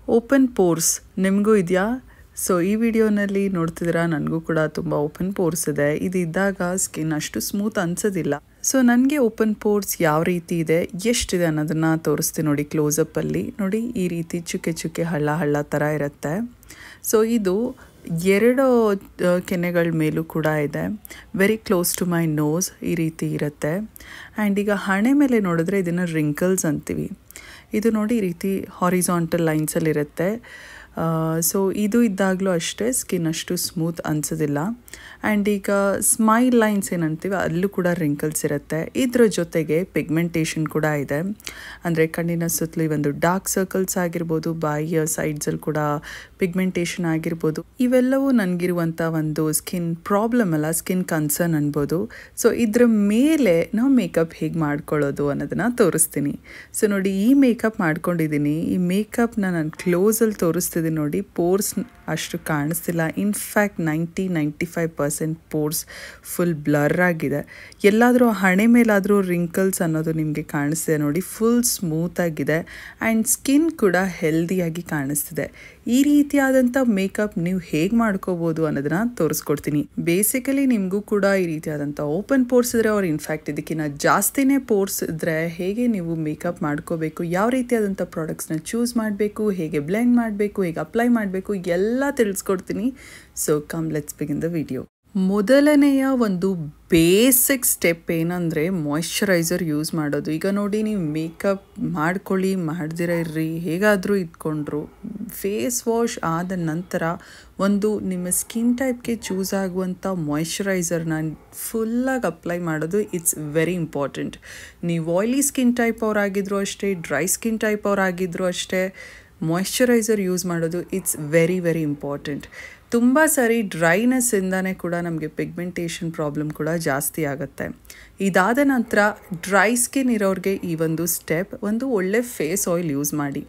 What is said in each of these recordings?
Open pores ನಿಮಗೂ ಇದೆಯಾ? So ಈ ವಿಡಿಯೋನಲ್ಲಿ ನೋಡ್ತಿದ್ದೀರಾ, ನನಗೂ ಕೂಡ ತುಂಬ ಓಪನ್ ಪೋರ್ಸ್ ಇದೆ. ಇದು ಇದ್ದಾಗ ಸ್ಕಿನ್ ಅಷ್ಟು ಸ್ಮೂತ್ ಅನ್ಸೋದಿಲ್ಲ. ಸೊ ನನಗೆ ಓಪನ್ ಪೋರ್ಸ್ ಯಾವ ರೀತಿ ಇದೆ, ಎಷ್ಟಿದೆ ಅನ್ನೋದನ್ನು ತೋರಿಸ್ತೀನಿ ನೋಡಿ. ಕ್ಲೋಸಪ್ಪಲ್ಲಿ ನೋಡಿ, ಈ ರೀತಿ ಚುಕ್ಕೆ ಚುಕ್ಕೆ ಹಳ್ಳ ಹಳ್ಳ ಥರ ಇರುತ್ತೆ. ಸೊ ಇದು 2 ಕೆನ್ನೆಗಳ ಮೇಲೂ ಕೂಡ ಇದೆ. Very close to my nose ಈ ರೀತಿ ಇರುತ್ತೆ. ಆ್ಯಂಡ್ ಈಗ ಹಣೆ ಮೇಲೆ ನೋಡಿದ್ರೆ ಇದನ್ನು ರಿಂಕಲ್ಸ್ ಅಂತೀವಿ. ಇದು ನೋಡಿ ಈ ರೀತಿ ಹಾರಿಜಾಂಟಲ್ ಲೈನ್ಸಲ್ಲಿರುತ್ತೆ. ಸೊ ಇದು ಇದ್ದಾಗಲೂ ಅಷ್ಟೇ ಸ್ಕಿನ್ ಅಷ್ಟು ಸ್ಮೂತ್ ಅನಿಸೋದಿಲ್ಲ. ಆ್ಯಂಡ್ ಈಗ ಸ್ಮೈಲ್ ಲೈನ್ಸ್ ಏನಂತೀವಿ ಅಲ್ಲೂ ಕೂಡ ರಿಂಕಲ್ಸ್ ಇರುತ್ತೆ. ಇದರ ಜೊತೆಗೆ ಪಿಗ್ಮೆಂಟೇಷನ್ ಕೂಡ ಇದೆ. ಅಂದರೆ ಕಣ್ಣಿನ ಸುತ್ತಲೂ ಈ ಒಂದು ಡಾರ್ಕ್ ಸರ್ಕಲ್ಸ್ ಆಗಿರ್ಬೋದು, ಬಾಯಿಯ ಸೈಡ್ಸಲ್ಲಿ ಕೂಡ ಪಿಗ್ಮೆಂಟೇಷನ್ ಆಗಿರ್ಬೋದು. ಇವೆಲ್ಲವೂ ನನಗಿರುವಂಥ ಒಂದು ಸ್ಕಿನ್ ಪ್ರಾಬ್ಲಮ್ ಅಲ್ಲ, ಸ್ಕಿನ್ ಕನ್ಸರ್ನ್ ಅನ್ಬೋದು. ಸೊ ಇದ್ರ ಮೇಲೆ ನಾವು ಮೇಕಪ್ ಹೇಗೆ ಮಾಡ್ಕೊಳ್ಳೋದು ಅನ್ನೋದನ್ನು ತೋರಿಸ್ತೀನಿ. ಸೊ ನೋಡಿ, ಈ ಮೇಕಪ್ ಮಾಡ್ಕೊಂಡಿದ್ದೀನಿ. ಈ ಮೇಕಪ್ನ ನಾನು ಕ್ಲೋಸಲ್ಲಿ ತೋರಿಸ್ತಿದ್ದೀನಿ ನೋಡಿ. ಪೋರ್ಸ್ ಅಷ್ಟು ಕಾಣಿಸ್ತಿಲ್ಲ. ಇನ್ಫ್ಯಾಕ್ಟ್ 90-95% ಪೋರ್ಸ್ ಫುಲ್ ಬ್ಲರ್ ಆಗಿದೆ. ಎಲ್ಲಾದರೂ ಹಣೆ ಮೇಲಾದರೂ ರಿಂಕಲ್ಸ್ ಅನ್ನೋದು ನಿಮಗೆ ಕಾಣಿಸ್ತಿದೆ ನೋಡಿ. ಫುಲ್ ಸ್ಮೂತಾಗಿದೆ ಆ್ಯಂಡ್ ಸ್ಕಿನ್ ಕೂಡ ಹೆಲ್ದಿಯಾಗಿ ಕಾಣಿಸ್ತಿದೆ. ಈ ರೀತಿಯಾದಂಥ ಮೇಕಪ್ ನೀವು ಹೇಗೆ ಮಾಡ್ಕೋಬೋದು ಅನ್ನೋದನ್ನ ತೋರಿಸ್ಕೊಡ್ತೀನಿ. ಬೇಸಿಕಲಿ ನಿಮಗೂ ಕೂಡ ಈ ರೀತಿಯಾದಂಥ ಓಪನ್ ಪೋರ್ಸ್ ಇದ್ದರೆ, ಅವ್ರು ಇನ್ಫ್ಯಾಕ್ಟ್ ಇದಕ್ಕಿಂತ ಜಾಸ್ತಿನೇ ಪೋರ್ಸ್ ಇದ್ದರೆ ಹೇಗೆ ನೀವು ಮೇಕಪ್ ಮಾಡ್ಕೋಬೇಕು, ಯಾವ ರೀತಿಯಾದಂಥ ಪ್ರಾಡಕ್ಟ್ಸ್ನ ಚೂಸ್ ಮಾಡಬೇಕು, ಹೇಗೆ ಬ್ಲೆಂಡ್ ಮಾಡಬೇಕು, ಹೇಗೆ ಅಪ್ಲೈ ಮಾಡಬೇಕು, ಎಲ್ಲ ತಿಳಿಸ್ಕೊಡ್ತೀನಿ. So come let's begin the video. ಮೊದಲನೆಯ ಒಂದು ಬೇಸಿಕ್ ಸ್ಟೆಪ್ ಏನಂದರೆ ಮಾಯ್ಶ್ಚರೈಸರ್ ಯೂಸ್ ಮಾಡೋದು. ಈಗ ನೋಡಿ, ನೀವು ಮೇಕಪ್ ಮಾಡ್ಕೊಳ್ಳಿ, ಮಾಡ್ದಿರ ಇರ್ರಿ, ಹೇಗಾದರೂ ಇಟ್ಕೊಂಡ್ರು ಫೇಸ್ ವಾಶ್ ಆದ ನಂತರ ಒಂದು ನಿಮ್ಮ ಸ್ಕಿನ್ ಟೈಪ್ಗೆ ಚೂಸ್ ಆಗುವಂಥ ಮಾಯ್ಶ್ಚರೈಸರ್ನ ಫುಲ್ಲಾಗಿ ಅಪ್ಲೈ ಮಾಡೋದು ಇಟ್ಸ್ ವೆರಿ ಇಂಪಾರ್ಟೆಂಟ್. ನೀವು ಆಯ್ಲಿ ಸ್ಕಿನ್ ಟೈಪ್ ಅವರಾಗಿದ್ರು ಅಷ್ಟೇ, ಡ್ರೈ ಸ್ಕಿನ್ ಟೈಪ್ ಅವರಾಗಿದ್ರು ಅಷ್ಟೇ, ಮಾಯ್ಶ್ಚರೈಸರ್ ಯೂಸ್ ಮಾಡೋದು ಇಟ್ಸ್ ವೆರಿ ವೆರಿ ಇಂಪಾರ್ಟೆಂಟ್. ತುಂಬ ಸಾರಿ ಡ್ರೈನೆಸ್ಸಿಂದನೇ ಕೂಡ ನಮಗೆ ಪಿಗ್ಮೆಂಟೇಷನ್ ಪ್ರಾಬ್ಲಮ್ ಕೂಡ ಜಾಸ್ತಿ ಆಗುತ್ತೆ. ಇದಾದ ನಂತರ ಡ್ರೈ ಸ್ಕಿನ್ ಇರೋರಿಗೆ ಈ ಒಂದು ಸ್ಟೆಪ್, ಒಂದು ಒಳ್ಳೆ ಫೇಸ್ ಆಯಿಲ್ ಯೂಸ್ ಮಾಡಿ.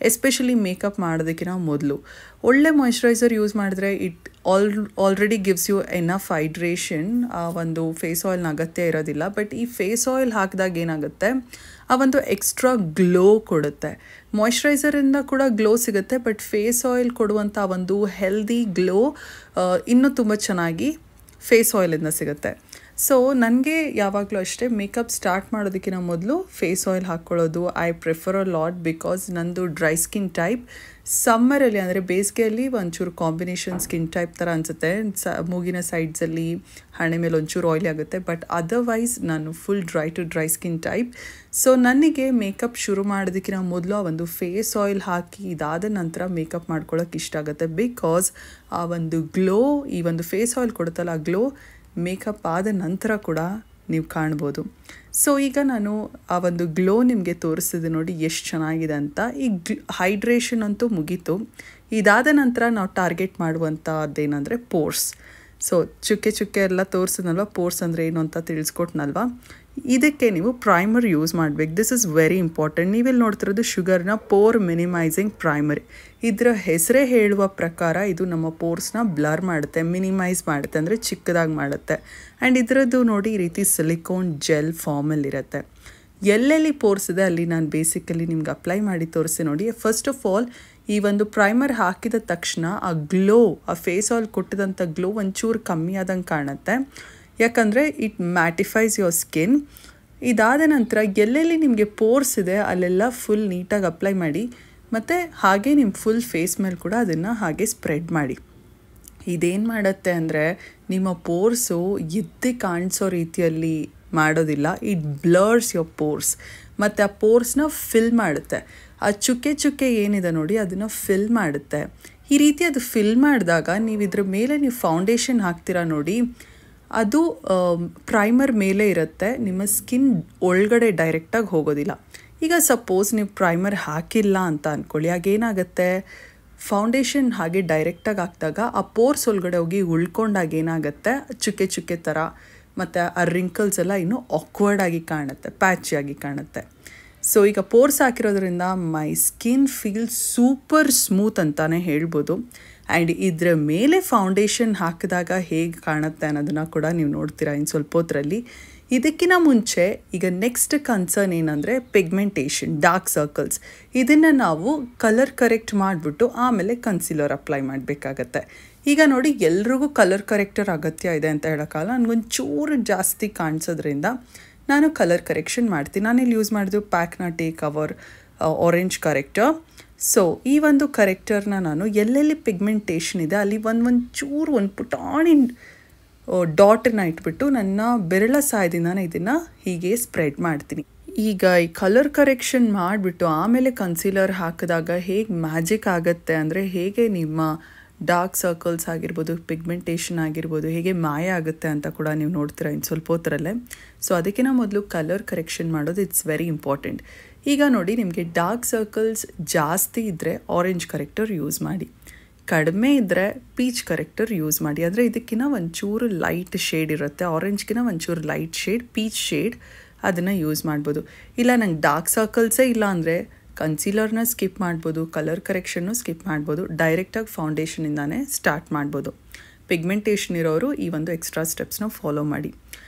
ಎಸ್ಪೆಷಲಿ ಮೇಕಪ್ ಮಾಡೋದಕ್ಕಿಂತ ಮೊದಲು ಒಳ್ಳೆ ಮಾಯ್ಶ್ಚರೈಸರ್ ಯೂಸ್ ಮಾಡಿದ್ರೆ it already gives you enough hydration. ಆ ಒಂದು ಫೇಸ್ ಆಯಿಲ್ನ ಅಗತ್ಯ ಇರೋದಿಲ್ಲ. ಬಟ್ ಈ ಫೇಸ್ ಆಯಿಲ್ ಹಾಕಿದಾಗ ಏನಾಗುತ್ತೆ, ಆ ಒಂದು ಎಕ್ಸ್ಟ್ರಾ ಗ್ಲೋ ಕೊಡುತ್ತೆ. ಮಾಯ್ಶ್ಚರೈಸರಿಂದ ಕೂಡ ಗ್ಲೋ ಸಿಗುತ್ತೆ, ಬಟ್ ಫೇಸ್ ಆಯಿಲ್ ಕೊಡುವಂಥ ಒಂದು ಹೆಲ್ದಿ ಗ್ಲೋ ಇನ್ನೂ ತುಂಬ ಚೆನ್ನಾಗಿ ಫೇಸ್ ಆಯಿಲಿಂದ ಸಿಗುತ್ತೆ. ಸೊ ನನಗೆ ಯಾವಾಗಲೂ ಅಷ್ಟೇ ಮೇಕಪ್ ಸ್ಟಾರ್ಟ್ ಮಾಡೋದಕ್ಕಿಂತ ಮೊದಲು ಫೇಸ್ ಆಯಿಲ್ ಹಾಕ್ಕೊಳ್ಳೋದು I prefer a lot. Because ನಂದು ಡ್ರೈ ಸ್ಕಿನ್ ಟೈಪ್. ಸಮ್ಮರಲ್ಲಿ ಅಂದರೆ ಬೇಸಿಗೆಯಲ್ಲಿ ಒಂಚೂರು ಕಾಂಬಿನೇಷನ್ ಸ್ಕಿನ್ ಟೈಪ್ ಥರ ಅನಿಸುತ್ತೆ. ಮೂಗಿನ ಸೈಡ್ಸಲ್ಲಿ, ಹಣೆ ಮೇಲೆ ಒಂಚೂರು ಆಯಿಲಿ ಆಗುತ್ತೆ. ಬಟ್ ಅದರ್ವೈಸ್ ನಾನು full dry to dry skin type. So ನನಗೆ ಮೇಕಪ್ ಶುರು ಮಾಡೋದಕ್ಕಿಂತ ಮೊದಲು ಆ ಒಂದು ಫೇಸ್ ಆಯಿಲ್ ಹಾಕಿ ಇದಾದ ನಂತರ ಮೇಕಪ್ ಮಾಡ್ಕೊಳ್ಳೋಕೆ ಇಷ್ಟ ಆಗುತ್ತೆ. ಬಿಕಾಸ್ ಆ ಒಂದು ಗ್ಲೋ, ಈ ಒಂದು ಫೇಸ್ ಆಯಿಲ್ ಕೊಡುತ್ತಲ್ಲ, ಆ ಗ್ಲೋ ಮೇಕಪ್ ಆದ ನಂತರ ಕೂಡ ನೀವು ಕಾಣ್ಬೋದು. ಸೊ ಈಗ ನಾನು ಆ ಒಂದು ಗ್ಲೋ ನಿಮಗೆ ತೋರಿಸ್ತಿದ್ದೆ ನೋಡಿ, ಎಷ್ಟು ಚೆನ್ನಾಗಿದೆ ಅಂತ. ಈ ಹೈಡ್ರೇಷನ್ ಅಂತೂ ಮುಗೀತು. ಇದಾದ ನಂತರ ನಾವು ಟಾರ್ಗೆಟ್ ಮಾಡುವಂಥದ್ದೇನೆಂದರೆ ಪೋರ್ಸ್. ಸೊ ಚುಕ್ಕೆ ಚುಕ್ಕೆ ಎಲ್ಲ ತೋರಿಸಿದ್ನಲ್ವ, ಪೋರ್ಸ್ ಅಂದರೆ ಏನು ಅಂತ ತಿಳಿಸ್ಕೊಟ್ನಲ್ವ. ಇದಕ್ಕೆ ನೀವು ಪ್ರೈಮರ್ ಯೂಸ್ ಮಾಡಬೇಕು. This is very important. ನೀವೆಲ್ಲಿ ನೋಡ್ತಿರೋದು ಶುಗರ್ನ ಪೋರ್ ಮಿನಿಮೈಸಿಂಗ್ ಪ್ರೈಮರ್. ಇದರ ಹೆಸರೇ ಹೇಳುವ ಪ್ರಕಾರ ಇದು ನಮ್ಮ ಪೋರ್ಸ್ನ ಬ್ಲರ್ ಮಾಡುತ್ತೆ, ಮಿನಿಮೈಸ್ ಮಾಡುತ್ತೆ, ಅಂದರೆ ಚಿಕ್ಕದಾಗಿ ಮಾಡುತ್ತೆ. ಆ್ಯಂಡ್ ಇದರದ್ದು ನೋಡಿ ಈ ರೀತಿ ಸಿಲಿಕಾನ್ ಜೆಲ್ ಫಾರ್ಮಲ್ಲಿರುತ್ತೆ. ಎಲ್ಲೆಲ್ಲಿ ಪೋರ್ಸ್ ಇದೆ ಅಲ್ಲಿ ನಾನು ಬೇಸಿಕಲಿ ನಿಮ್ಗೆ ಅಪ್ಲೈ ಮಾಡಿ ತೋರಿಸಿ ನೋಡಿ. ಫಸ್ಟ್ ಆಫ್ ಆಲ್ ಈ ಒಂದು ಪ್ರೈಮರ್ ಹಾಕಿದ ತಕ್ಷಣ ಆ ಗ್ಲೋ, ಆ ಫೇಸ್ ಆಯಿಲ್ ಕೊಟ್ಟಿದಂಥ ಗ್ಲೋ ಒಂಚೂರು ಕಮ್ಮಿ ಆದಂಗೆ ಕಾಣುತ್ತೆ. ಯಾಕಂದರೆ ಇಟ್ ಮ್ಯಾಟಿಫೈಸ್ ಯುವರ್ ಸ್ಕಿನ್. ಇದಾದ ನಂತರ ಎಲ್ಲೆಲ್ಲಿ ನಿಮಗೆ ಪೋರ್ಸ್ ಇದೆ ಅಲ್ಲೆಲ್ಲ ಫುಲ್ ನೀಟಾಗಿ ಅಪ್ಲೈ ಮಾಡಿ. ಮತ್ತು ಹಾಗೆ ನಿಮ್ಮ ಫುಲ್ ಫೇಸ್ ಮೇಲೆ ಕೂಡ ಅದನ್ನು ಹಾಗೆ ಸ್ಪ್ರೆಡ್ ಮಾಡಿ. ಇದೇನು ಮಾಡುತ್ತೆ ಅಂದರೆ ನಿಮ್ಮ ಪೋರ್ಸು ಎದ್ದು ಕಾಣಿಸೋ ರೀತಿಯಲ್ಲಿ ಮಾಡೋದಿಲ್ಲ. It blurs your pores. ಮತ್ತು ಆ ಪೋರ್ಸ್ನ ಫಿಲ್ ಮಾಡುತ್ತೆ. ಆ ಚುಕ್ಕೆ ಚುಕ್ಕೆ ಏನಿದೆ ನೋಡಿ, ಅದನ್ನು ಫಿಲ್ ಮಾಡುತ್ತೆ. ಈ ರೀತಿ ಅದು ಫಿಲ್ ಮಾಡಿದಾಗ ನೀವು ಇದ್ರ ಮೇಲೆ ನೀವು ಫೌಂಡೇಶನ್ ಹಾಕ್ತೀರಾ ನೋಡಿ, ಅದು ಪ್ರೈಮರ್ ಮೇಲೆ ಇರುತ್ತೆ, ನಿಮ್ಮ ಸ್ಕಿನ್ ಒಳಗಡೆ ಡೈರೆಕ್ಟಾಗಿ ಹೋಗೋದಿಲ್ಲ. ಈಗ ಸಪೋಸ್ ನೀವು ಪ್ರೈಮರ್ ಹಾಕಿಲ್ಲ ಅಂತ ಅಂದ್ಕೊಳ್ಳಿ, ಆಗೇನಾಗುತ್ತೆ, ಫೌಂಡೇಶನ್ ಹಾಗೆ ಡೈರೆಕ್ಟಾಗಿ ಹಾಕಿದಾಗ ಆ ಪೋರ್ಸ್ ಒಳಗಡೆ ಹೋಗಿ ಉಳ್ಕೊಂಡಾಗ ಏನಾಗುತ್ತೆ, ಚುಕ್ಕೆ ಚುಕ್ಕೆ ಥರ ಮತ್ತು ಆ ರಿಂಕಲ್ಸ್ ಎಲ್ಲ ಇನ್ನೂ ಆಕ್ವರ್ಡಾಗಿ ಕಾಣುತ್ತೆ, ಪ್ಯಾಚಿಯಾಗಿ ಕಾಣುತ್ತೆ. ಸೊ ಈಗ ಪೋರ್ಸ್ ಹಾಕಿರೋದ್ರಿಂದ my skin feel super smooth ಅಂತಲೇ ಹೇಳ್ಬೋದು. ಆ್ಯಂಡ್ ಇದರ ಮೇಲೆ ಫೌಂಡೇಶನ್ ಹಾಕಿದಾಗ ಹೇಗೆ ಕಾಣುತ್ತೆ ಅನ್ನೋದನ್ನು ಕೂಡ ನೀವು ನೋಡ್ತೀರಾ ಇನ್ನು ಸ್ವಲ್ಪ ಹೊತ್ತರಲ್ಲಿ. ಇದಕ್ಕಿಂತ ಮುಂಚೆ ಈಗ ನೆಕ್ಸ್ಟ್ ಕನ್ಸರ್ನ್ ಏನಂದರೆ ಪಿಗ್ಮೆಂಟೇಷನ್, ಡಾರ್ಕ್ ಸರ್ಕಲ್ಸ್. ಇದನ್ನು ನಾವು ಕಲರ್ ಕರೆಕ್ಟ್ ಮಾಡಿಬಿಟ್ಟು ಆಮೇಲೆ ಕನ್ಸೀಲರ್ ಅಪ್ಲೈ ಮಾಡಬೇಕಾಗತ್ತೆ. ಈಗ ನೋಡಿ, ಎಲ್ರಿಗೂ ಕಲರ್ ಕರೆಕ್ಟರ್ ಅಗತ್ಯ ಇದೆ ಅಂತ ಹೇಳೋಕ್ಕಲ್ಲ. ನನಗೊಂಚೂರು ಜಾಸ್ತಿ ಕಾಣಿಸೋದ್ರಿಂದ ನಾನು ಕಲರ್ ಕರೆಕ್ಷನ್ ಮಾಡ್ತೀನಿ. ನಾನಿಲ್ಲಿ ಯೂಸ್ ಮಾಡಿದ್ದು ಪ್ಯಾಕ್ನ take our orange corrector. So ಈ ಒಂದು ಕರೆಕ್ಟರ್ನ ನಾನು ಎಲ್ಲೆಲ್ಲಿ ಪಿಗ್ಮೆಂಟೇಷನ್ ಇದೆ ಅಲ್ಲಿ ಒಂದು ಪುಟಾಣಿ ಡಾಟನ್ನ ಇಟ್ಬಿಟ್ಟು ನನ್ನ ಬೆರಳ ಸಹಾಯದಿಂದ ಇದನ್ನು ಹೀಗೆ ಸ್ಪ್ರೆಡ್ ಮಾಡ್ತೀನಿ. ಈಗ ಈ ಕಲರ್ ಕರೆಕ್ಷನ್ ಮಾಡಿಬಿಟ್ಟು ಆಮೇಲೆ ಕನ್ಸೀಲರ್ ಹಾಕಿದಾಗ ಹೇಗೆ ಮ್ಯಾಜಿಕ್ ಆಗುತ್ತೆ ಅಂದರೆ, ಹೇಗೆ ನಿಮ್ಮ ಡಾರ್ಕ್ ಸರ್ಕಲ್ಸ್ ಆಗಿರ್ಬೋದು, ಪಿಗ್ಮೆಂಟೇಷನ್ ಆಗಿರ್ಬೋದು, ಹೇಗೆ ಮಾಯ ಆಗುತ್ತೆ ಅಂತ ಕೂಡ ನೀವು ನೋಡ್ತೀರಾ ಇನ್ನು ಸ್ವಲ್ಪ ಹೊತ್ತರಲ್ಲೇ. ಸೊ ಅದಕ್ಕಿಂತ ಮೊದಲು ಕಲರ್ ಕರೆಕ್ಷನ್ ಮಾಡೋದು ಇಟ್ಸ್ ವೆರಿ ಇಂಪಾರ್ಟೆಂಟ್. ಈಗ ನೋಡಿ, ನಿಮಗೆ ಡಾರ್ಕ್ ಸರ್ಕಲ್ಸ್ ಜಾಸ್ತಿ ಇದ್ದರೆ ಆರೆಂಜ್ ಕರೆಕ್ಟರ್ ಯೂಸ್ ಮಾಡಿ, ಕಡಿಮೆ ಇದ್ದರೆ ಪೀಚ್ ಕರೆಕ್ಟರ್ ಯೂಸ್ ಮಾಡಿ. ಅಂದರೆ ಇದಕ್ಕಿಂತ ಒಂಚೂರು ಲೈಟ್ ಶೇಡ್ ಇರುತ್ತೆ, ಆರೆಂಜ್ಗಿಂತ ಒಂಚೂರು ಲೈಟ್ ಶೇಡ್, ಪೀಚ್ ಶೇಡ್, ಅದನ್ನು ಯೂಸ್ ಮಾಡ್ಬೋದು. ಇಲ್ಲ ನಂಗೆ ಡಾರ್ಕ್ ಸರ್ಕಲ್ಸೇ ಇಲ್ಲ ಅಂದರೆ ಕನ್ಸೀಲರ್ನ ಸ್ಕಿಪ್ ಮಾಡ್ಬೋದು, ಕಲರ್ ಕರೆಕ್ಷನ್ನು ಸ್ಕಿಪ್ ಮಾಡ್ಬೋದು, ಡೈರೆಕ್ಟಾಗಿ ಫೌಂಡೇಶನಿಂದಾನೇ ಸ್ಟಾರ್ಟ್ ಮಾಡ್ಬೋದು. ಪಿಗ್ಮೆಂಟೇಷನ್ ಇರೋರು ಈ ಒಂದು ಎಕ್ಸ್ಟ್ರಾ ಸ್ಟೆಪ್ಸ್ನ ಫಾಲೋ ಮಾಡಿ.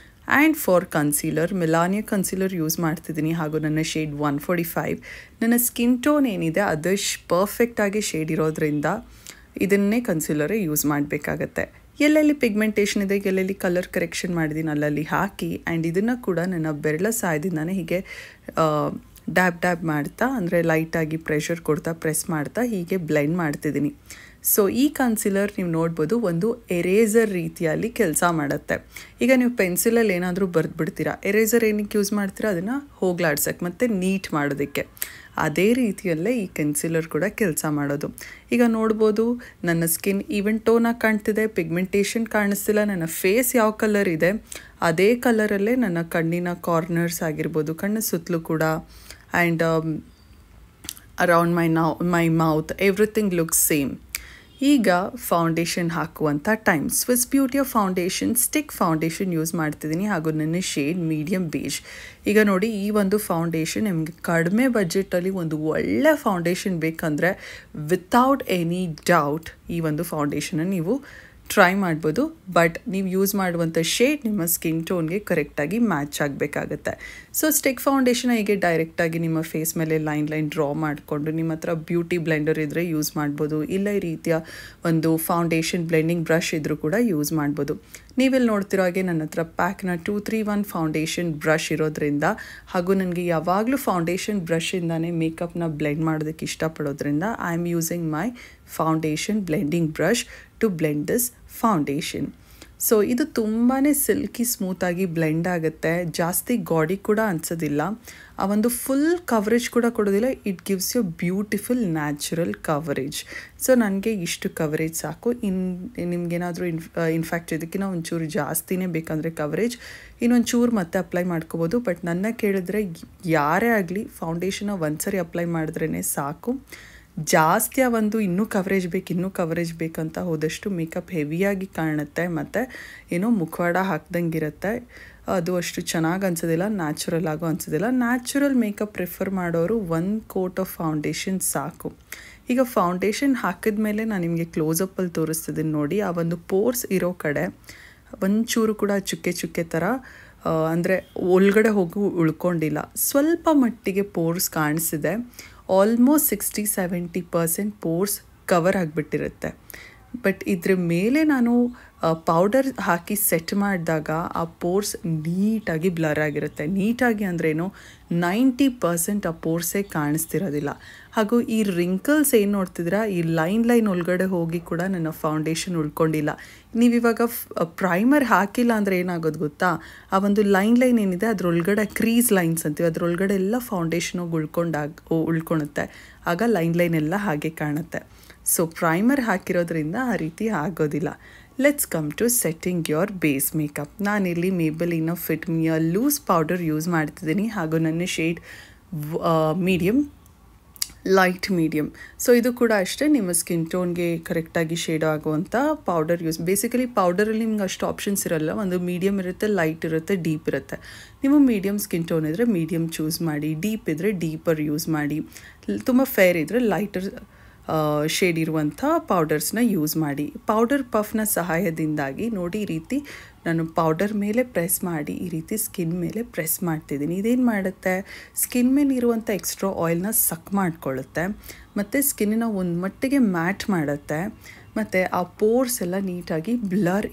And for concealer, Melania concealer use ಮಾಡ್ತಿದ್ದೀನಿ. ಹಾಗೂ ನನ್ನ ಶೇಡ್ 145. ನನ್ನ ಸ್ಕಿನ್ ಟೋನ್ ಏನಿದೆ ಅದು ಪರ್ಫೆಕ್ಟಾಗಿ ಶೇಡ್ ಇರೋದ್ರಿಂದ ಇದನ್ನೇ ಕನ್ಸೀಲರೇ ಯೂಸ್ ಮಾಡಬೇಕಾಗತ್ತೆ. ಎಲ್ಲೆಲ್ಲಿ ಪಿಗ್ಮೆಂಟೇಷನ್ ಇದೆ, ಎಲ್ಲೆಲ್ಲಿ ಕಲರ್ ಕರೆಕ್ಷನ್ ಮಾಡಿದ್ದೀನಿ ಅಲ್ಲಲ್ಲಿ ಹಾಕಿ, ಆ್ಯಂಡ್ ಇದನ್ನು ಕೂಡ ನನ್ನ ಬೆರಳ ಸಹಾಯದಿಂದಾನೇ ಹೀಗೆ ಡ್ಯಾಬ್ ಮಾಡ್ತಾ, ಅಂದರೆ ಲೈಟಾಗಿ ಪ್ರೆಷರ್ ಕೊಡ್ತಾ, ಪ್ರೆಸ್ ಮಾಡ್ತಾ ಹೀಗೆ ಬ್ಲೆಂಡ್ ಮಾಡ್ತಿದ್ದೀನಿ. ಸೊ ಈ ಕನ್ಸೀಲರ್ ನೀವು ನೋಡ್ಬೋದು ಒಂದು ಎರೇಸರ್ ರೀತಿಯಲ್ಲಿ ಕೆಲಸ ಮಾಡುತ್ತೆ. ಈಗ ನೀವು ಪೆನ್ಸಿಲಲ್ಲಿ ಏನಾದರೂ ಬರೆದ್ಬಿಡ್ತೀರಾ, ಎರೇಸರ್ ಏನಕ್ಕೆ ಯೂಸ್ ಮಾಡ್ತೀರಾ, ಅದನ್ನು ಹೋಗ್ಲಾಡ್ಸಕ್ಕೆ ಮತ್ತು ನೀಟ್ ಮಾಡೋದಕ್ಕೆ. ಅದೇ ರೀತಿಯಲ್ಲೇ ಈ ಕನ್ಸೀಲರ್ ಕೂಡ ಕೆಲಸ ಮಾಡೋದು. ಈಗ ನೋಡ್ಬೋದು ನನ್ನ ಸ್ಕಿನ್ ಈವನ್ ಟೋನಾಗಿ ಕಾಣ್ತಿದೆ, ಪಿಗ್ಮೆಂಟೇಷನ್ ಕಾಣಿಸ್ತಿಲ್ಲ. ನನ್ನ ಫೇಸ್ ಯಾವ ಕಲರ್ ಇದೆ ಅದೇ ಕಲರಲ್ಲೇ ನನ್ನ ಕಣ್ಣಿನ ಕಾರ್ನರ್ಸ್ ಆಗಿರ್ಬೋದು, ಕಣ್ಣ ಸುತ್ತಲೂ ಕೂಡ, and around my mouth everything looks same. ಈಗ ಫೌಂಡೇಶನ್ ಹಾಕುವಂಥ ಟೈಮ್. ಸ್ವಿಸ್ ಬ್ಯೂಟಿಯ ಫೌಂಡೇಶನ್ ಸ್ಟಿಕ್ ಫೌಂಡೇಶನ್ ಯೂಸ್ ಮಾಡ್ತಿದ್ದೀನಿ. ಹಾಗೂ ನನ್ನ ಶೇಡ್ ಮೀಡಿಯಮ್ ಬೇಜ್. ಈಗ ನೋಡಿ, ಈ ಒಂದು ಫೌಂಡೇಶನ್ ನಿಮಗೆ ಕಡಿಮೆ ಬಜೆಟಲ್ಲಿ ಒಂದು ಒಳ್ಳೆ ಫೌಂಡೇಶನ್ ಬೇಕಂದರೆ ವಿತೌಟ್ ಎನಿ ಡೌಟ್ ಈ ಒಂದು ಫೌಂಡೇಶನನ್ನು ನೀವು ಟ್ರೈ ಮಾಡ್ಬೋದು. ಬಟ್ ನೀವು ಯೂಸ್ ಮಾಡುವಂಥ ಶೇಡ್ ನಿಮ್ಮ ಸ್ಕಿನ್ ಟೋನ್ಗೆ ಕರೆಕ್ಟಾಗಿ ಮ್ಯಾಚ್ ಆಗಬೇಕಾಗತ್ತೆ. ಸೊ ಸ್ಟಿಕ್ ಫೌಂಡೇಶನ್ ಹೀಗೆ ಡೈರೆಕ್ಟಾಗಿ ನಿಮ್ಮ ಫೇಸ್ ಮೇಲೆ ಲೈನ್ ಡ್ರಾ ಮಾಡಿಕೊಂಡು, ನಿಮ್ಮ ಹತ್ರ ಬ್ಯೂಟಿ ಬ್ಲೆಂಡರ್ ಇದ್ದರೆ ಯೂಸ್ ಮಾಡ್ಬೋದು, ಇಲ್ಲ ಈ ರೀತಿಯ ಒಂದು ಫೌಂಡೇಶನ್ ಬ್ಲೆಂಡಿಂಗ್ ಬ್ರಷ್ ಇದ್ದರೂ ಕೂಡ ಯೂಸ್ ಮಾಡ್ಬೋದು. ನೀವೆಲ್ಲಿ ನೋಡ್ತಿರೋ ಹಾಗೆ ನನ್ನ ಹತ್ರ ಪ್ಯಾಕ್ನ 231 ಫೌಂಡೇಶನ್ ಬ್ರಷ್ ಇರೋದ್ರಿಂದ, ಹಾಗೂ ನನಗೆ ಯಾವಾಗಲೂ ಫೌಂಡೇಶನ್ ಬ್ರಷಿಂದಾನೇ ಮೇಕಪ್ನ ಬ್ಲೆಂಡ್ ಮಾಡೋದಕ್ಕೆ ಇಷ್ಟಪಡೋದ್ರಿಂದ I am using my foundation blending brush to blend this foundation. So ಇದು ತುಂಬಾ ಸಿಲ್ಕಿ ಸ್ಮೂತಾಗಿ ಬ್ಲೆಂಡ್ ಆಗುತ್ತೆ, ಜಾಸ್ತಿ ಗಾಡಿ ಕೂಡ ಅನಿಸೋದಿಲ್ಲ, ಆ ಒಂದು ಫುಲ್ ಕವರೇಜ್ ಕೂಡ ಕೊಡೋದಿಲ್ಲ. It gives you beautiful natural coverage. So ನನಗೆ ಇಷ್ಟು ಕವರೇಜ್ ಸಾಕು. ನಿಮಗೇನಾದರೂ ಇನ್ಫ್ಯಾಕ್ಟ್ ಇದಕ್ಕಿಂತ ಒಂಚೂರು ಜಾಸ್ತಿನೇ ಬೇಕಂದರೆ ಕವರೇಜ್ ಇನ್ನೊಂಚೂರು ಮತ್ತೆ ಅಪ್ಲೈ ಮಾಡ್ಕೋಬೋದು. ಬಟ್ ನನ್ನ ಕೇಳಿದ್ರೆ ಯಾರೇ ಆಗಲಿ ಫೌಂಡೇಶನ್ನ ಒಂದ್ಸರಿ ಅಪ್ಲೈ ಮಾಡಿದ್ರೇ ಸಾಕು. ಜಾಸ್ತಿ ಒಂದು ಇನ್ನೂ ಕವರೇಜ್ ಬೇಕಂತ ಹೋದಷ್ಟು ಮೇಕಪ್ ಹೆವಿಯಾಗಿ ಕಾಣುತ್ತೆ, ಮತ್ತು ಏನೋ ಮುಖವಾಡ ಹಾಕ್ದಂಗಿರುತ್ತೆ. ಅದು ಅಷ್ಟು ಚೆನ್ನಾಗಿ ಅನ್ಸೋದಿಲ್ಲ, ನ್ಯಾಚುರಲ್ ಆಗೋ ಅನ್ಸೋದಿಲ್ಲ. ನ್ಯಾಚುರಲ್ ಮೇಕಪ್ ಪ್ರಿಫರ್ ಮಾಡೋರು 1 ಕೋಟ್ ಆಫ್ ಫೌಂಡೇಶನ್ ಸಾಕು. ಈಗ ಫೌಂಡೇಶನ್ ಹಾಕಿದ ಮೇಲೆ ನಾನು ನಿಮಗೆ ಕ್ಲೋಸಪ್ಪಲ್ಲಿ ತೋರಿಸ್ತಿದ್ದೀನಿ ನೋಡಿ. ಆ ಒಂದು ಪೋರ್ಸ್ ಇರೋ ಕಡೆ ಒಂಚೂರು ಕೂಡ ಚುಕ್ಕೆ ಥರ ಅಂದರೆ ಒಳಗಡೆ ಹೋಗಿ ಉಳ್ಕೊಂಡಿಲ್ಲ, ಸ್ವಲ್ಪ ಮಟ್ಟಿಗೆ ಪೋರ್ಸ್ ಕಾಣಿಸಿದೆ. ಆಲ್ಮೋಸ್ಟ್ 60-70% ಪೋರ್ಸ್ ಕವರ್ ಆಗಿಬಿಟ್ಟಿರುತ್ತೆ. ಬಟ್ ಇದ್ರ ಮೇಲೆ ನಾನು ಪೌಡರ್ ಹಾಕಿ ಸೆಟ್ ಮಾಡಿದಾಗ ಆ ಪೋರ್ಸ್ ನೀಟಾಗಿ ಬ್ಲರ್ ಆಗಿರುತ್ತೆ. ನೀಟಾಗಿ ಅಂದ್ರೇನು, 90% ಆ ಪೋರ್ಸೇ ಕಾಣಿಸ್ತಿರೋದಿಲ್ಲ. ಹಾಗೂ ಈ ರಿಂಕಲ್ಸ್ ಏನು ನೋಡ್ತಿದ್ದೀರಾ, ಈ ಲೈನ್ ಒಳಗಡೆ ಹೋಗಿ ಕೂಡ ನನ್ನ ಫೌಂಡೇಶನ್ ಉಳ್ಕೊಂಡಿಲ್ಲ. ನೀವಿವಾಗ ಪ್ರೈಮರ್ ಹಾಕಿಲ್ಲ ಅಂದರೆ ಏನಾಗೋದು ಗೊತ್ತಾ, ಆ ಒಂದು ಲೈನ್ ಏನಿದೆ ಅದರೊಳಗಡೆ ಕ್ರೀಸ್ ಲೈನ್ಸ್ ಅಂತೀವಿ, ಅದರೊಳಗಡೆ ಎಲ್ಲ ಫೌಂಡೇಶನ್ ಹೋಗಿ ಉಳ್ಕೊಳುತ್ತೆ. ಆಗ ಲೈನ್ ಎಲ್ಲ ಹಾಗೆ ಕಾಣುತ್ತೆ. ಸೊ ಪ್ರೈಮರ್ ಹಾಕಿರೋದ್ರಿಂದ ಆ ರೀತಿ ಆಗೋದಿಲ್ಲ. Let's come to setting your base makeup. ನಾನಿಲ್ಲಿ Maybelline fit me loose powder use ಮಾಡ್ತಿದ್ದೀನಿ. ಹಾಗೂ ನನ್ನ ಶೇಡ್ ಲೈಟ್ ಮೀಡಿಯಮ್. ಸೊ ಇದು ಕೂಡ ಅಷ್ಟೇ, ನಿಮ್ಮ ಸ್ಕಿನ್ ಟೋನ್ಗೆ ಕರೆಕ್ಟಾಗಿ ಶೇಡ್ ಆಗುವಂಥ ಪೌಡರ್ ಯೂಸ್. ಬೇಸಿಕಲಿ ಪೌಡರಲ್ಲಿ ನಿಮ್ಗೆ ಅಷ್ಟು ಆಪ್ಷನ್ಸ್ ಇರೋಲ್ಲ. ಒಂದು ಮೀಡಿಯಮ್ ಇರುತ್ತೆ, ಲೈಟ್ ಇರುತ್ತೆ, ಡೀಪ್ ಇರುತ್ತೆ. ನೀವು ಮೀಡಿಯಮ್ ಸ್ಕಿನ್ ಟೋನ್ ಇದ್ದರೆ ಮೀಡಿಯಮ್ ಚೂಸ್ ಮಾಡಿ, ಡೀಪ್ ಇದ್ದರೆ ಡೀಪರ್ ಯೂಸ್ ಮಾಡಿ, ತುಂಬ ಫೇರ್ ಇದ್ದರೆ ಲೈಟರ್ ಶೇಡ್ ಇರುವಂಥ ಪೌಡರ್ಸ್ನ ಯೂಸ್ ಮಾಡಿ. ಪೌಡರ್ ಪಫ್ನ ಸಹಾಯದಿಂದಾಗಿ ನೋಡಿ ಈ ರೀತಿ ನಾನು ಪೌಡರ್ ಮೇಲೆ ಪ್ರೆಸ್ ಮಾಡಿ ಈ ರೀತಿ ಸ್ಕಿನ್ ಮೇಲೆ ಪ್ರೆಸ್ ಮಾಡ್ತಿದ್ದೀನಿ. ಇದೇನು ಮಾಡುತ್ತೆ, ಸ್ಕಿನ್ ಮೇಲೆ ಇರುವಂಥ ಎಕ್ಸ್ಟ್ರಾ ಆಯಿಲ್ನ ಸಕ್ ಮಾಡ್ಕೊಳ್ಳುತ್ತೆ ಮತ್ತು ಸ್ಕಿನ್ನ ಒಂದು ಮಟ್ಟಿಗೆ ಮ್ಯಾಟ್ ಮಾಡುತ್ತೆ ಮತ್ತು ಆ ಪೋರ್ಸ್ ಎಲ್ಲ ನೀಟಾಗಿ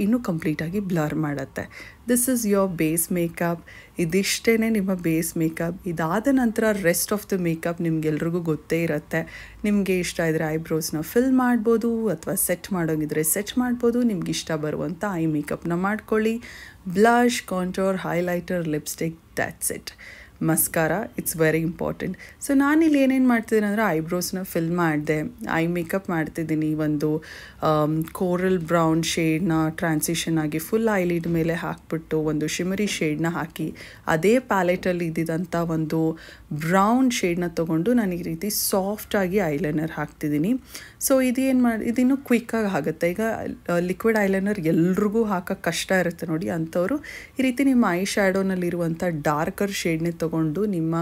ಇನ್ನೂ ಕಂಪ್ಲೀಟಾಗಿ ಬ್ಲರ್ ಮಾಡುತ್ತೆ. This is your base makeup. ಇದಿಷ್ಟೇ ನಿಮ್ಮ ಬೇಸ್ ಮೇಕಪ್. ಇದಾದ ನಂತರ ರೆಸ್ಟ್ ಆಫ್ ದ ಮೇಕಪ್ ನಿಮ್ಗೆಲ್ರಿಗೂ ಗೊತ್ತೇ ಇರುತ್ತೆ. ನಿಮಗೆ ಇಷ್ಟ ಇದ್ದರೆ ಐಬ್ರೋಸ್ನ ಫಿಲ್ ಮಾಡ್ಬೋದು ಅಥವಾ ಸೆಟ್ ಮಾಡೋಂಗಿದ್ರೆ ಸೆಟ್ ಮಾಡ್ಬೋದು. ನಿಮ್ಗೆ ಇಷ್ಟ ಬರುವಂಥ ಐ ಮೇಕಪ್ನ ಮಾಡ್ಕೊಳ್ಳಿ. Blush, contour, highlighter, lipstick, that's it. Mascara, it's very important. So ನಾನಿಲ್ಲಿ ಏನೇನು ಮಾಡ್ತಿದ್ದೀನಿ ಅಂದರೆ ಐಬ್ರೋಸ್ನ ಫಿಲ್ ಮಾಡಿದೆ, ಐ ಮೇಕಪ್ ಮಾಡ್ತಿದ್ದೀನಿ. ಒಂದು ಕೋರಲ್ ಬ್ರೌನ್ ಶೇಡ್ನ ಟ್ರಾನ್ಸಿಷನ್ ಆಗಿ ಫುಲ್ ಐಲಿಡ್ ಮೇಲೆ ಹಾಕ್ಬಿಟ್ಟು ಒಂದು ಶಿಮರಿ ಶೇಡ್ನ ಹಾಕಿ ಅದೇ ಪ್ಯಾಲೆಟಲ್ಲಿ ಇದ್ದಿದ್ದಂಥ ಒಂದು ಬ್ರೌನ್ ಶೇಡ್ನ ತೊಗೊಂಡು ನಾನು ಈ ರೀತಿ ಸಾಫ್ಟಾಗಿ ಐಲೈನರ್ ಹಾಕ್ತಿದ್ದೀನಿ. ಸೊ ಇದಿನ್ನೂ ಕ್ವಿಕ್ಕಾಗಿ ಆಗುತ್ತೆ. ಈಗ ಲಿಕ್ವಿಡ್ ಐಲೈನರ್ ಎಲ್ರಿಗೂ ಹಾಕೋಕ್ಕೆ ಕಷ್ಟ ಇರುತ್ತೆ ನೋಡಿ, ಅಂಥವ್ರು ಈ ರೀತಿ ನಿಮ್ಮ ಐ ಶ್ಯಾಡೋನಲ್ಲಿರುವಂಥ ಡಾರ್ಕರ್ ಶೇಡ್ನೇ ತೊಗೊಂಡು ನಿಮ್ಮ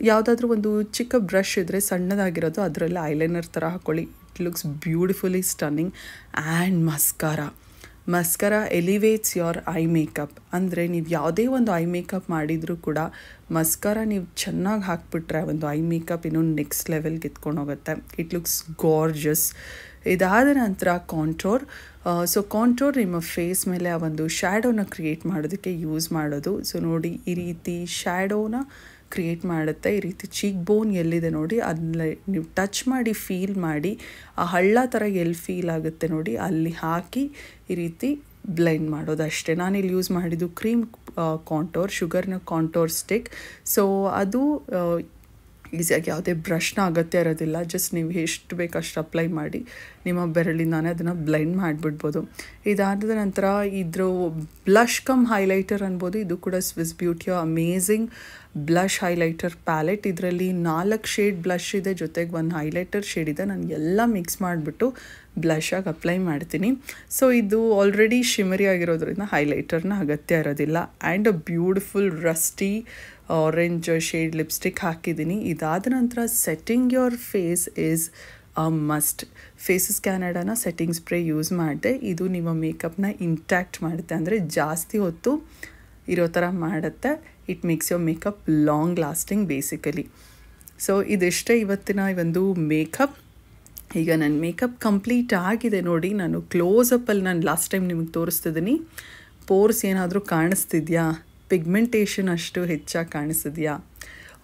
ಯಾವುದಾದ್ರೂ ಒಂದು ಚಿಕ್ಕ ಬ್ರಷ್ ಇದ್ದರೆ ಸಣ್ಣದಾಗಿರೋದು ಅದರಲ್ಲಿ ಐಲೈನರ್ ಥರ ಹಾಕ್ಕೊಳ್ಳಿ. It looks beautifully stunning. And mascara elevates your eye makeup. ಅಂದರೆ ನೀವು ಯಾವುದೇ ಒಂದು ಐ ಮೇಕಪ್ ಮಾಡಿದರೂ ಕೂಡ ಮಸ್ಕರಾ ನೀವು ಚೆನ್ನಾಗಿ ಹಾಕ್ಬಿಟ್ರೆ ಒಂದು ಐ ಮೇಕಪ್ ಇನ್ನೊಂದು ನೆಕ್ಸ್ಟ್ ಲೆವೆಲ್ಗೆ ಎತ್ಕೊಂಡು ಹೋಗುತ್ತೆ. It looks gorges. ಇದಾದ ನಂತರ ಕಾಂಟೋರ್. ಸೊ ಕಾಂಟೋರ್ ನಿಮ್ಮ ಫೇಸ್ ಮೇಲೆ ಆ ಒಂದು ಶ್ಯಾಡೋನ ಕ್ರಿಯೇಟ್ ಮಾಡೋದಕ್ಕೆ ಯೂಸ್ ಮಾಡೋದು. ಸೊ ನೋಡಿ, ಈ ರೀತಿ ಶ್ಯಾಡೋನ ಕ್ರಿಯೇಟ್ ಮಾಡುತ್ತೆ. ಈ ರೀತಿ ಚೀಕ್ ಬೋನ್ ಎಲ್ಲಿದೆ ನೋಡಿ, ಅದನ್ನ ನೀವು ಟಚ್ ಮಾಡಿ ಫೀಲ್ ಮಾಡಿ ಆ ಹಳ್ಳ ಥರ ಎಲ್ಲಿ ಫೀಲ್ ಆಗುತ್ತೆ ನೋಡಿ, ಅಲ್ಲಿ ಹಾಕಿ ಈ ರೀತಿ ಬ್ಲೆಂಡ್ ಮಾಡೋದು ಅಷ್ಟೇ. ನಾನಿಲ್ಲಿ ಯೂಸ್ ಮಾಡಿದ್ದು ಕ್ರೀಮ್ ಕಾಂಟೋರ್, ಶುಗರ್ನ ಕಾಂಟೋರ್ ಸ್ಟಿಕ್. ಸೊ ಅದು ಈಸಿಯಾಗಿ ಯಾವುದೇ ಬ್ರಷ್ನ ಅಗತ್ಯ ಇರೋದಿಲ್ಲ. ಜಸ್ಟ್ ನೀವು ಎಷ್ಟು ಬೇಕಷ್ಟು ಅಪ್ಲೈ ಮಾಡಿ ನಿಮ್ಮ ಬೆರಳಿಂದಾನೇ ಅದನ್ನು ಬ್ಲೆಂಡ್ ಮಾಡಿಬಿಡ್ಬೋದು. ಇದಾದ ನಂತರ ಇದ್ರ ಬ್ಲಷ್ ಕಮ್ ಹೈಲೈಟರ್ ಅನ್ಬೋದು. ಇದು ಕೂಡ ಸ್ವಿಸ್ ಬ್ಯೂಟಿಯ ಅಮೇಝಿಂಗ್ ಬ್ಲಷ್ ಹೈಲೈಟರ್ ಪ್ಯಾಲೆಟ್. ಇದರಲ್ಲಿ 4 ಶೇಡ್ ಬ್ಲಷ್ ಇದೆ, ಜೊತೆಗೆ ಒಂದು ಹೈಲೈಟರ್ ಶೇಡ್ ಇದೆ. ನಾನು ಎಲ್ಲ ಮಿಕ್ಸ್ ಮಾಡಿಬಿಟ್ಟು ಬ್ಲಷಾಗಿ ಅಪ್ಲೈ ಮಾಡ್ತೀನಿ. ಸೊ ಇದು ಆಲ್ರೆಡಿ ಶಿಮರಿ ಆಗಿರೋದ್ರಿಂದ ಹೈಲೈಟರ್ನ ಅಗತ್ಯ ಇರೋದಿಲ್ಲ. And a beautiful rusty orange shade lipstick ಹಾಕಿದ್ದೀನಿ. ಇದಾದ ನಂತರ setting your face is a must. Faces ಕ್ಯಾನಡಾನ ಸೆಟ್ಟಿಂಗ್ ಸ್ಪ್ರೇ ಯೂಸ್ ಮಾಡಿದೆ. ಇದು ನಿಮ್ಮ ಮೇಕಪ್ನ ಇಂಟ್ಯಾಕ್ಟ್ ಮಾಡುತ್ತೆ, ಅಂದರೆ ಜಾಸ್ತಿ ಹೊತ್ತು ಇರೋ ಥರ ಮಾಡುತ್ತೆ. It makes your makeup long lasting basically. So ಇದಿಷ್ಟೇ ಇವತ್ತಿನ ಒಂದು ಮೇಕಪ್. ಈಗ ನನ್ನ ಮೇಕಪ್ ಕಂಪ್ಲೀಟ್ ಆಗಿದೆ ನೋಡಿ. ನಾನು ಕ್ಲೋಸಪ್ಪಲ್ಲಿ ನಾನು ಲಾಸ್ಟ್ ಟೈಮ್ ನಿಮಗೆ ತೋರಿಸ್ತಿದ್ದೀನಿ. ಪೋರ್ಸ್ ಏನಾದರೂ ಕಾಣಿಸ್ತಿದ್ಯಾ, ಪಿಗ್ಮೆಂಟೇಷನ್ ಅಷ್ಟು ಹೆಚ್ಚಾಗಿ ಕಾಣಿಸ್ತಿದ್ಯಾ?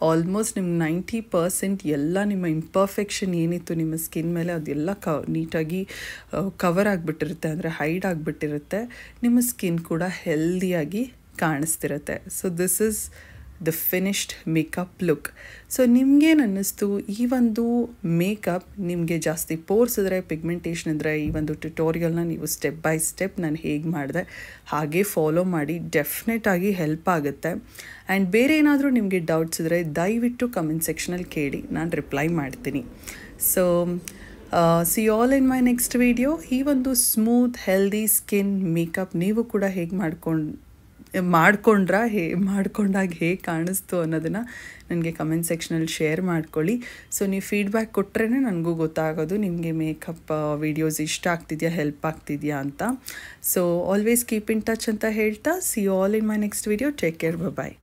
ಆಲ್ಮೋಸ್ಟ್ ನಿಮ್ಮ 90% ಎಲ್ಲ ನಿಮ್ಮ ಇಂಪರ್ಫೆಕ್ಷನ್ ಏನಿತ್ತು ನಿಮ್ಮ ಸ್ಕಿನ್ ಮೇಲೆ ಅದೆಲ್ಲ ನೀಟಾಗಿ ಕವರ್ ಆಗಿಬಿಟ್ಟಿರುತ್ತೆ, ಅಂದರೆ ಹೈಡ್ ಆಗಿಬಿಟ್ಟಿರುತ್ತೆ. ನಿಮ್ಮ ಸ್ಕಿನ್ ಕೂಡ ಹೆಲ್ದಿಯಾಗಿ ಕಾಣಿಸ್ತಿರುತ್ತೆ. So this is the finished makeup look. So ನಿಮಗೇನು ಅನ್ನಿಸ್ತು ಈ ಒಂದು ಮೇಕಪ್? ನಿಮಗೆ ಜಾಸ್ತಿ ಪೋರ್ಸ್ ಇದ್ದರೆ, ಪಿಗ್ಮೆಂಟೇಷನ್ ಇದ್ದರೆ ಈ ಒಂದು ಟ್ಯುಟೋರಿಯಲ್ನ ನೀವು ಸ್ಟೆಪ್ ಬೈ ಸ್ಟೆಪ್ ನಾನು ಹೇಗೆ ಮಾಡಿದೆ ಹಾಗೆ ಫಾಲೋ ಮಾಡಿ. ಡೆಫಿನೆಟಾಗಿ ಹೆಲ್ಪ್ ಆಗುತ್ತೆ. ಆ್ಯಂಡ್ ಬೇರೆ ಏನಾದರೂ ನಿಮಗೆ ಡೌಟ್ಸ್ ಇದ್ದರೆ ದಯವಿಟ್ಟು ಕಮೆಂಟ್ ಸೆಕ್ಷನಲ್ಲಿ ಕೇಳಿ, ನಾನು ರಿಪ್ಲೈ ಮಾಡ್ತೀನಿ. So C all in my next video. ಈ ಒಂದು ಸ್ಮೂತ್ ಹೆಲ್ದಿ ಸ್ಕಿನ್ ಮೇಕಪ್ ನೀವು ಕೂಡ ಹೇಗೆ ಮಾಡ್ಕೊಂಡಾಗ ಹೇಗೆ ಕಾಣಿಸ್ತು ಅನ್ನೋದನ್ನು ನನಗೆ ಕಮೆಂಟ್ ಸೆಕ್ಷನಲ್ಲಿ ಶೇರ್ ಮಾಡ್ಕೊಳ್ಳಿ. ಸೊ ನೀವು ಫೀಡ್ಬ್ಯಾಕ್ ಕೊಟ್ಟರೆ ನನಗೂ ಗೊತ್ತಾಗೋದು ನಿಮಗೆ ಮೇಕಪ್ ವಿಡಿಯೋಸ್ ಇಷ್ಟ ಆಗ್ತಿದೆಯಾ, ಹೆಲ್ಪ್ ಆಗ್ತಿದೆಯಾ ಅಂತ. So always keep in touch ಅಂತ ಹೇಳ್ತಾ see all in my next video. Take care, bye.